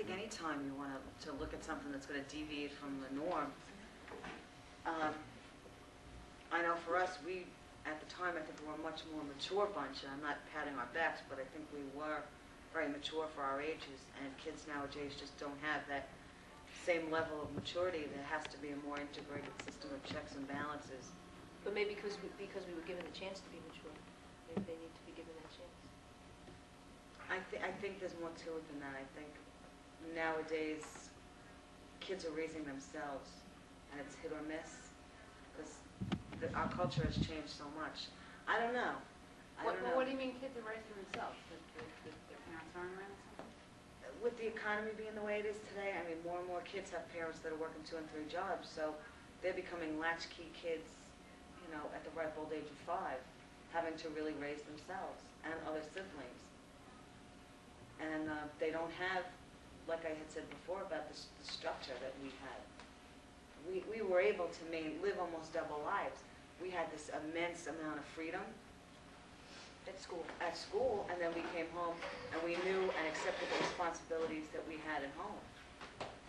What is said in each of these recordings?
think any time you want to look at something that's going to deviate from the norm, I know for us, at the time, I think we were a much more mature bunch, and I'm not patting our backs, but I think we were very mature for our ages, and kids nowadays just don't have that same level of maturity. There has to be a more integrated system of checks and balances. But maybe because we were given the chance to be mature, maybe they need to be given that chance. I think there's more to it than that. I think nowadays kids are raising themselves, and it's hit or miss, because our culture has changed so much. I don't know. What do you mean kids are raising themselves? That their parents aren't around or something? With the economy being the way it is today, I mean, more and more kids have parents that are working 2 and 3 jobs, so they're becoming latchkey kids, you know, at the ripe old age of 5, having to really raise themselves and other siblings. And they don't have, like I had said before, about the structure that we had. We were able to live almost double lives. We had this immense amount of freedom at school, and then we came home and we knew and accepted the responsibilities that we had at home.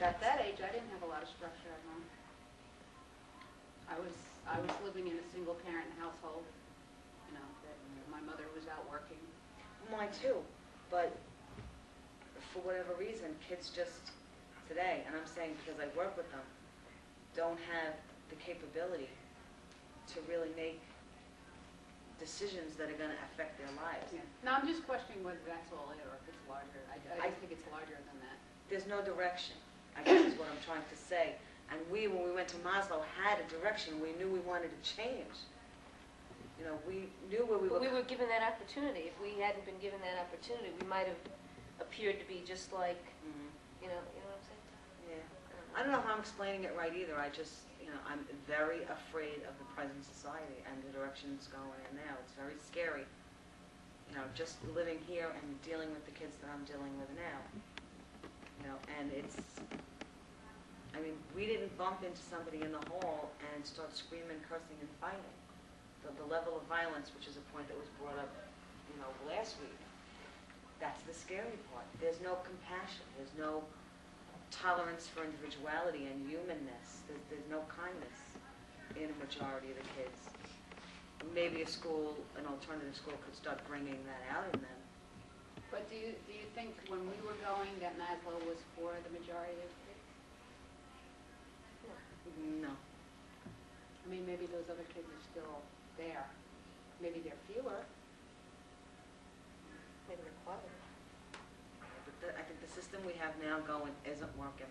At that age, I didn't have a lot of structure at home. I was living in a single parent household. You know, that my mother was out working. Mine too, but for whatever reason, kids just today, and I'm saying because I work with them, don't have the capability to really make decisions that are going to affect their lives. Yeah. No, I'm just questioning whether that's all it or if it's larger. I think it's larger than that. There's no direction, I guess is what I'm trying to say. And when we went to Maslow, had a direction. We knew we wanted to change. You know, we knew where we were. But we were given that opportunity. If we hadn't been given that opportunity, we might have appeared to be just like, you know what I'm saying? Yeah. I don't know if I'm explaining it right either. I just, you know, I'm very afraid of the present society and the direction it's going in now. It's very scary. You know, just living here and dealing with the kids that I'm dealing with now. You know, and it's, I mean, we didn't bump into somebody in the hall and start screaming, cursing, and fighting. The level of violence, which is a point that was brought up, you know, last week, that's the scary part. There's no compassion. There's no tolerance for individuality and humanness. There's no kindness in a majority of the kids. Maybe an alternative school could start bringing that out in them. But do you think when we were going that Maslow was for the majority of kids? No. I mean, maybe those other kids are still there. Maybe they're fewer. Maybe they're quieter. But I think the system we have now going isn't working.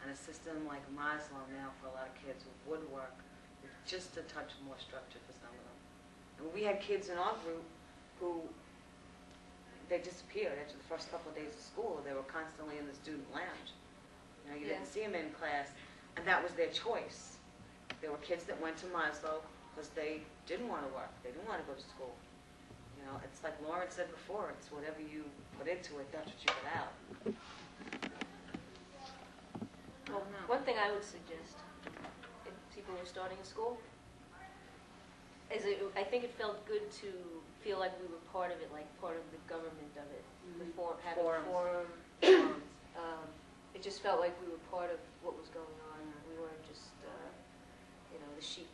And a system like Maslow now for a lot of kids would work with just a touch more structure for some of them. And we had kids in our group who, they disappeared after the first couple of days of school. They were constantly in the student lounge. You know, you didn't see them in class, and that was their choice. There were kids that went to Maslow because they didn't want to work. They didn't want to go to school. You know, it's like Lauren said before, it's whatever you put into it, that's what you get out. Well, one thing I would suggest, if people were starting a school, is I think it felt good to feel like we were part of it, like part of the government of it. Having forums. It just felt like we were part of what was going on. We weren't just, you know, the sheep.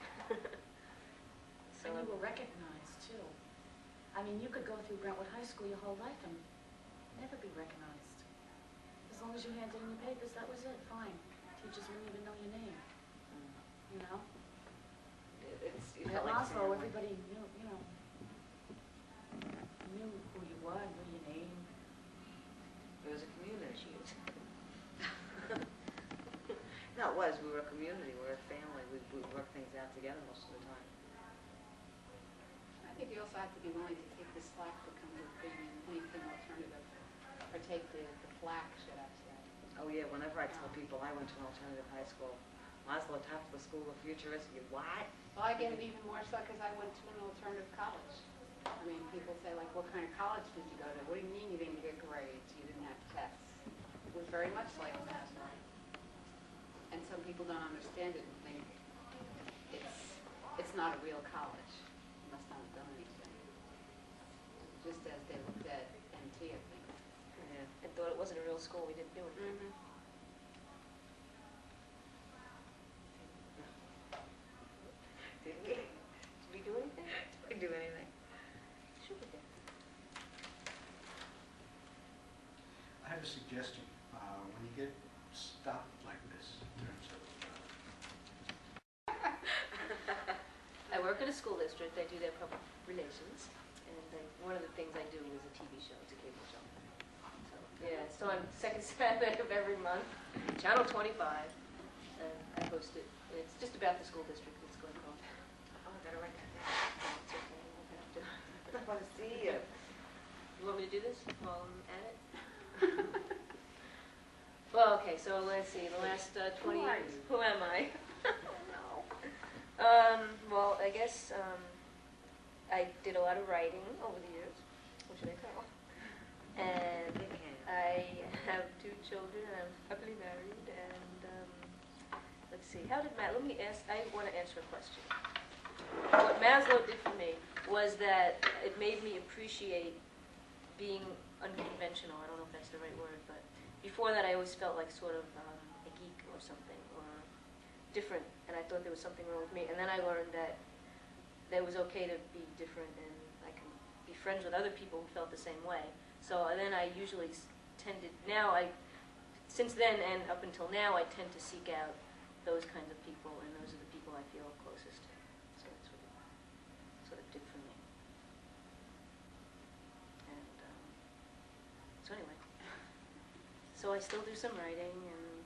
So and you were recognized, too. I mean, you could go through Brentwood High School your whole life and never be recognized. As long as you handed in your papers, that was it, fine. Teachers wouldn't even know your name, you know? At Maslow, everybody knew, you know, knew who you were, knew your name. It was a community. No, it was. We were a community. We were a family. We worked things out together most of the time. I think you also have to be willing to take the slack that comes with being anything alternative, or take the flack, should I say. Oh yeah, whenever I tell people I went to an alternative high school, Maslow-Toffler School of Futuristic, what? Well, I get it even more so because I went to an alternative college. I mean, people say, like, what kind of college did you go to? What do you mean you didn't get grades? You didn't have tests? It was very much like that. And some people don't understand it and think it's not a real college. You must not have done anything. Just as they looked at MT, I think. Yeah. And thought it wasn't a real of school, we didn't do anything. Mhm. Did we? Did we do anything? Did we do anything? Sure we did. I have a suggestion. When you get stopped like this in terms of, I work at a school district, I do their public relations, and one of the things I do is a TV show, it's a cable show. So, yeah, it's on second Saturday of every month, Channel 25, and I host it. It's just about the school district, it's going on. Oh, I gotta write that down. It's okay, you don't have to. I want to see you. You want me to do this while I'm at it? Well, okay, so let's see, the last 20 Who are years. you? Who am I? Well, I guess I did a lot of writing over the years. What should I tell? And Big hand. I have 2 children, and I'm happily married, and let's see, how did let me ask, I want to answer a question. What Maslow did for me was that it made me appreciate being unconventional. I don't know if that's the right word, but before that I always felt like sort of a geek or something, or different, and I thought there was something wrong with me. And then I learned that it was okay to be different, and I can be friends with other people who felt the same way. So then I usually since then and up until now, I tend to seek out those kinds of people, and those are the people I feel closest to. So that's what it sort of did for me. And so anyway, so I still do some writing, and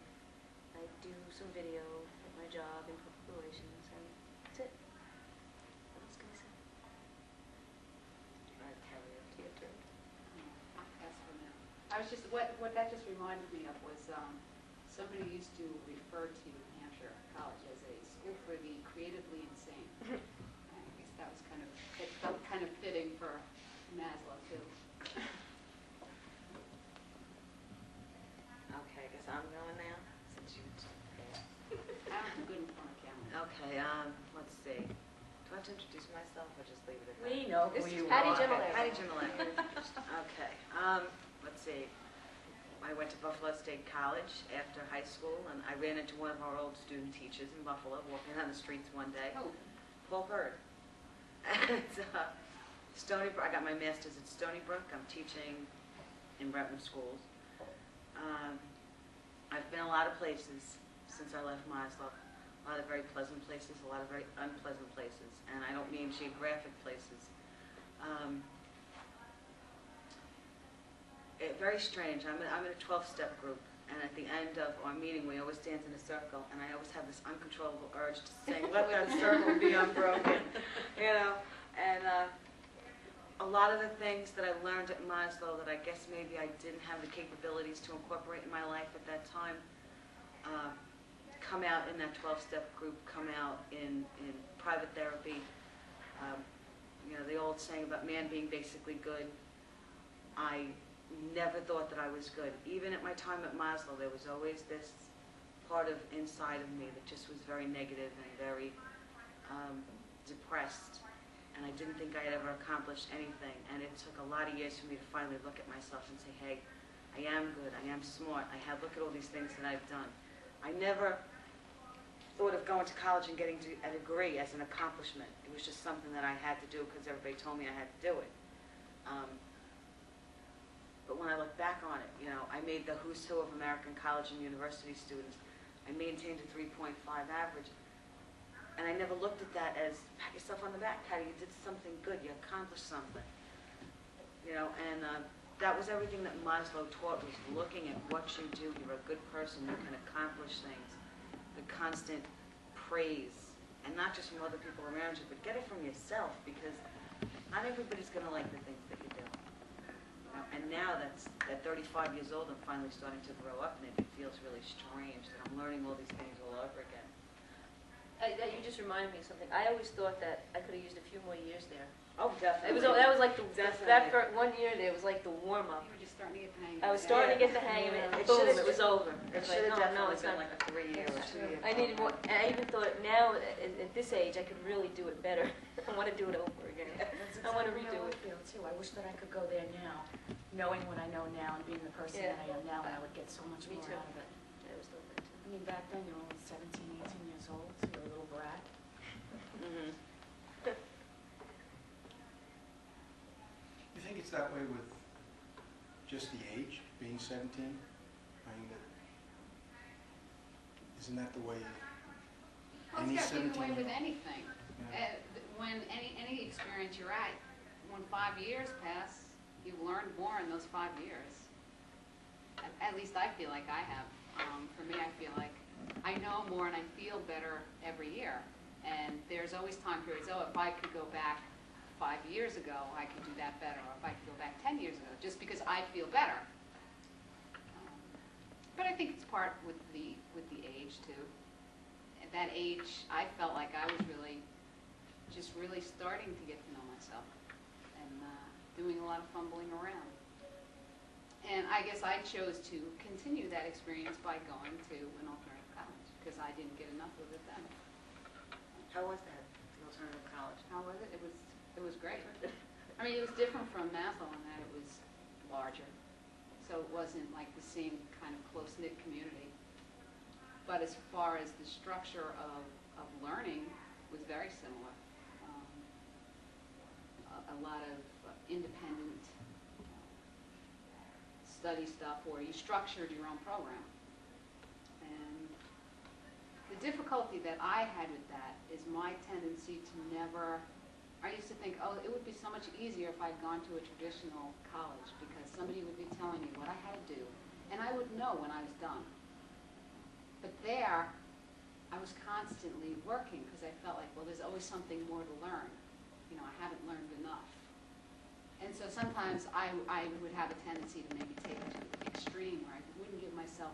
I do some video at my job in public relations, and that's it. What else can I say? All right, carry it. To your turn. I'll pass for now. I was just, what that just reminded me of was, somebody used to refer to New Hampshire College as a school for the creatively insane. I guess that was it felt kind of fitting for Maslow too. Okay, I guess I'm going now, since you. I don't do good in front of camera. Okay, let's see. Do I have to introduce myself or just leave it at that? We know who you are. Patty Gemillet. Patty Gemillet. Okay, let's see. I went to Buffalo State College after high school, and I ran into one of our old student teachers in Buffalo, walking on the streets one day. Oh, Paul Bird. And Stony Brook, I got my master's at Stony Brook. I'm teaching in Brentwood schools. I've been a lot of places since I left Maslow. A lot of very pleasant places, a lot of very unpleasant places, and I don't mean geographic places. Very strange. I'm in a 12-step group, and at the end of our meeting, we always dance in a circle, and I always have this uncontrollable urge to sing, "Let that circle be unbroken," you know. And a lot of the things that I learned at Maslow that I guess maybe I didn't have the capabilities to incorporate in my life at that time, come out in that 12-step group, come out in private therapy. You know, the old saying about man being basically good. I never thought that I was good. Even at my time at Maslow, there was always this part of inside of me that just was very negative and very depressed. And I didn't think I had ever accomplished anything. And it took a lot of years for me to finally look at myself and say, hey, I am good, I am smart, look at all these things that I've done. I never thought of going to college and getting a degree as an accomplishment. It was just something that I had to do because everybody told me I had to do it. But when I look back on it, you know, I made the who's who of American college and university students. I maintained a 3.5 average. And I never looked at that as, pat yourself on the back, Patty, you did something good, you accomplished something. You know, and that was everything that Maslow taught, was looking at what you do. You're a good person, you can accomplish things. The constant praise, and not just from other people around you, but get it from yourself, because not everybody's going to like the things that you do. And now at 35 years old, I'm finally starting to grow up, and it feels really strange that I'm learning all these things all over again. You just reminded me of something. I always thought that I could have used a few more years there. Oh, definitely. That was like Definitely. that first 1 year there was like the warm up. you were just starting to get the hang of it. I was starting to get the hang of it, and boom, it was over. It It's should like, have no, definitely it's been not. like a 3-year or 2-year. I needed more. And I even thought now, at this age, I could really do it better. I want to do it over again. That's I want to exactly redo how I it. feel too. I wish that I could go there now, knowing what I know now and being the person Yeah. that I am now, and I would get so much Me more too. out of it. I was doing that too. I mean, back then, you're only 17, 18 years old, so you're a little brat. Mhm. You think it's that way with just the age, being 17? I mean, isn't that the way Well, any it's got to be the way 17-year-old? with anything. Yeah. When any experience you're at, when 5 years pass, you've learned more in those 5 years. At least I feel like I have. For me, I feel like I know more and I feel better every year. And there's always time periods, oh, if I could go back 5 years ago, I could do that better. Or if I could go back 10 years ago, just because I feel better. But I think it's part with the age, too. At that age, I felt like I was really starting to get to know myself and doing a lot of fumbling around. And I guess I chose to continue that experience by going to an alternative college because I didn't get enough of it then. How was that, the alternative college? How was it? It was great. I mean, it was different from Maslow in that it was larger, so it wasn't like the same kind of close-knit community. But as far as the structure of learning was very similar. A lot of independent study stuff where you structured your own program. And the difficulty that I had with that is my tendency to never, I used to think, oh, it would be so much easier if I'd gone to a traditional college because somebody would be telling me what I had to do, and I would know when I was done. But there, I was constantly working because I felt like, well, there's always something more to learn. You know, I haven't learned enough. And so sometimes I would have a tendency to maybe take it to the extreme where I wouldn't give myself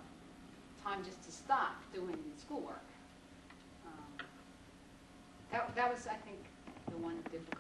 time just to stop doing schoolwork. That was, I think, the one difficult